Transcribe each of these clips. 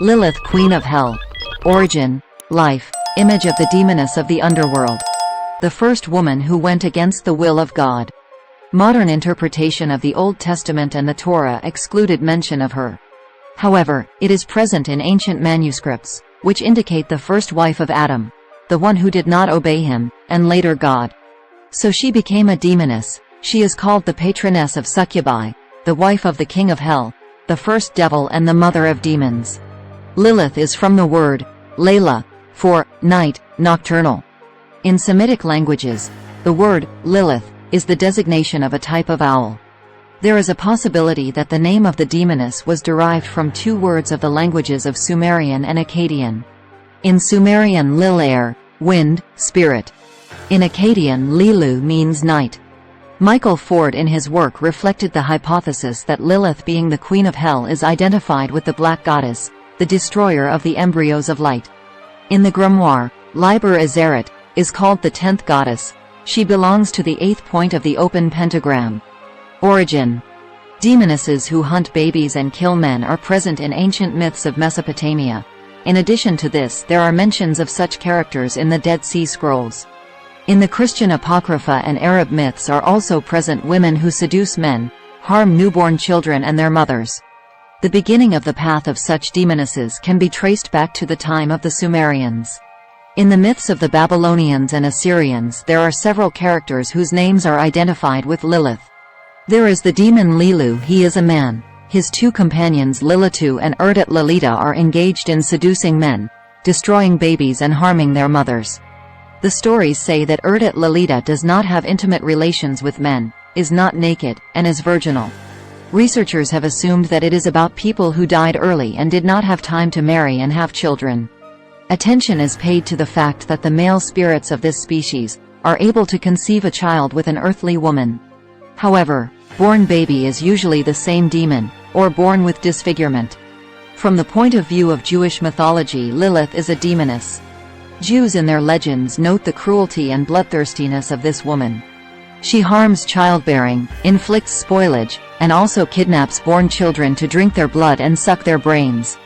Lilith, Queen of Hell. Origin, life, image of the demoness of the underworld. The first woman who went against the will of God. Modern interpretation of the Old Testament and the Torah excluded mention of her. However, it is present in ancient manuscripts, which indicate the first wife of Adam, the one who did not obey him, and later God. So she became a demoness. She is called the patroness of succubi, the wife of the king of hell, the first devil and the mother of demons. Lilith is from the word laila, for night, nocturnal. In Semitic languages, the word Lilith is the designation of a type of owl. There is a possibility that the name of the demoness was derived from two words of the languages of Sumerian and Akkadian. In Sumerian, Lil-air, wind, spirit. In Akkadian, Lilu means night. Michael Ford in his work reflected the hypothesis that Lilith, being the queen of hell, is identified with the black goddess, the destroyer of the embryos of light. In the grimoire, Liber Azeret is called the 10th goddess. She belongs to the 8th point of the open pentagram. Origin. Demonesses who hunt babies and kill men are present in ancient myths of Mesopotamia. In addition to this, there are mentions of such characters in the Dead Sea Scrolls. In the Christian Apocrypha and Arab myths are also present women who seduce men, harm newborn children and their mothers. The beginning of the path of such demonesses can be traced back to the time of the Sumerians. In the myths of the Babylonians and Assyrians, there are several characters whose names are identified with Lilith. There is the demon Lilu. He is a man. His two companions Lilitu and Urdut Lilita are engaged in seducing men, destroying babies and harming their mothers. The stories say that Urdut Lilita does not have intimate relations with men, is not naked, and is virginal. Researchers have assumed that it is about people who died early and did not have time to marry and have children. Attention is paid to the fact that the male spirits of this species are able to conceive a child with an earthly woman. However, born baby is usually the same demon, or born with disfigurement. From the point of view of Jewish mythology, Lilith is a demoness. Jews in their legends note the cruelty and bloodthirstiness of this woman. She harms childbearing, inflicts spoilage, and also kidnaps born children to drink their blood and suck their brains.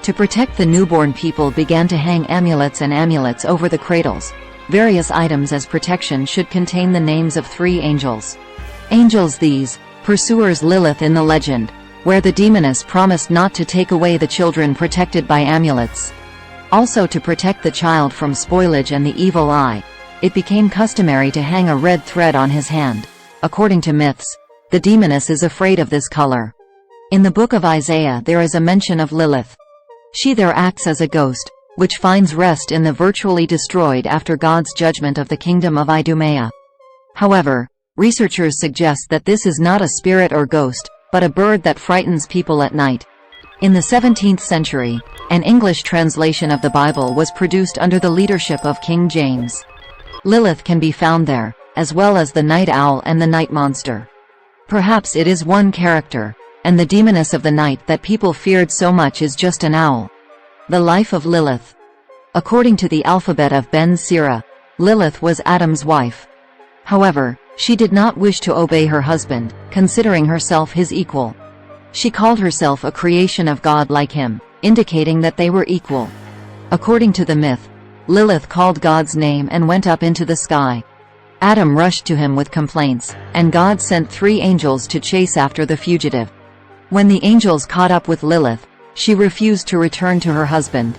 To protect the newborn, people began to hang amulets over the cradles. Various items as protection should contain the names of 3 angels. Angels these, pursuers Lilith in the legend, where the demoness promised not to take away the children protected by amulets. Also, to protect the child from spoilage and the evil eye, it became customary to hang a red thread on his hand. According to myths, the demoness is afraid of this color. In the book of Isaiah there is a mention of Lilith. She there acts as a ghost, which finds rest in the virtually destroyed after God's judgment of the kingdom of Idumea. However, researchers suggest that this is not a spirit or ghost, but a bird that frightens people at night. In the 17th century, an English translation of the Bible was produced under the leadership of King James. Lilith can be found there, as well as the night owl and the night monster. Perhaps it is one character, and the demoness of the night that people feared so much is just an owl. The life of Lilith. According to the alphabet of Ben Sira, Lilith was Adam's wife. However, she did not wish to obey her husband, considering herself his equal. She called herself a creation of God like him, indicating that they were equal. According to the myth, Lilith called God's name and went up into the sky. Adam rushed to him with complaints, and God sent 3 angels to chase after the fugitive. When the angels caught up with Lilith, she refused to return to her husband.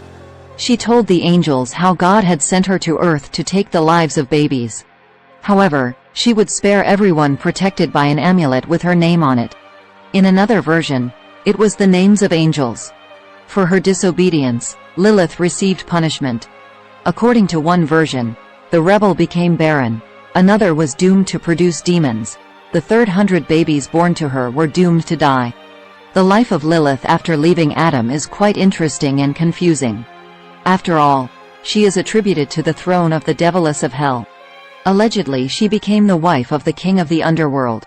She told the angels how God had sent her to earth to take the lives of babies. However, she would spare everyone protected by an amulet with her name on it. In another version, it was the names of angels. For her disobedience, Lilith received punishment. According to one version, the rebel became barren. Another was doomed to produce demons. The 300 babies born to her were doomed to die. The life of Lilith after leaving Adam is quite interesting and confusing. After all, she is attributed to the throne of the deviless of hell. Allegedly, she became the wife of the king of the underworld.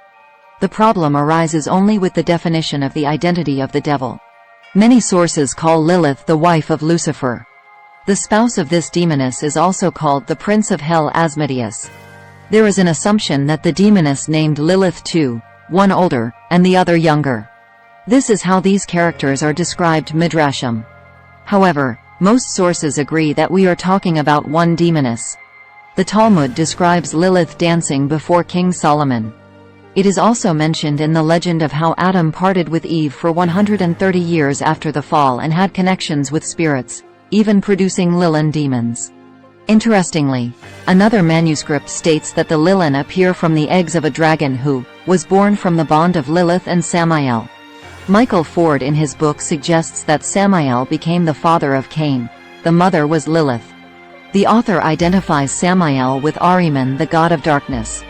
The problem arises only with the definition of the identity of the devil. Many sources call Lilith the wife of Lucifer. The spouse of this demoness is also called the prince of hell Asmodeus. There is an assumption that the demoness named Lilith two, one older, and the other younger. This is how these characters are described Midrashim. However, most sources agree that we are talking about one demoness. The Talmud describes Lilith dancing before King Solomon. It is also mentioned in the legend of how Adam parted with Eve for 130 years after the fall and had connections with spirits, even producing Lilin demons. Interestingly, another manuscript states that the Lilin appear from the eggs of a dragon who was born from the bond of Lilith and Samael. Michael Ford in his book suggests that Samael became the father of Cain. The mother was Lilith. The author identifies Samael with Ahriman, the god of darkness.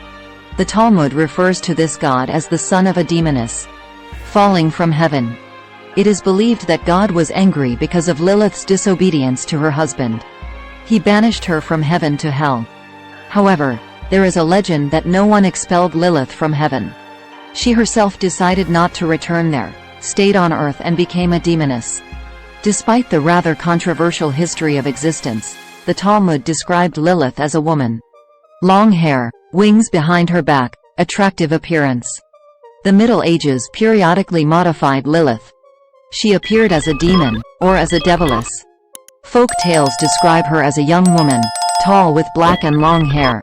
The Talmud refers to this god as the son of a demoness, falling from heaven. It is believed that God was angry because of Lilith's disobedience to her husband. He banished her from heaven to hell. However, there is a legend that no one expelled Lilith from heaven. She herself decided not to return there, stayed on earth and became a demoness. Despite the rather controversial history of existence, the Talmud described Lilith as a woman. Long hair, wings behind her back, attractive appearance. The Middle Ages periodically modified Lilith. She appeared as a demon, or as a deviless. Folk tales describe her as a young woman, tall with black and long hair,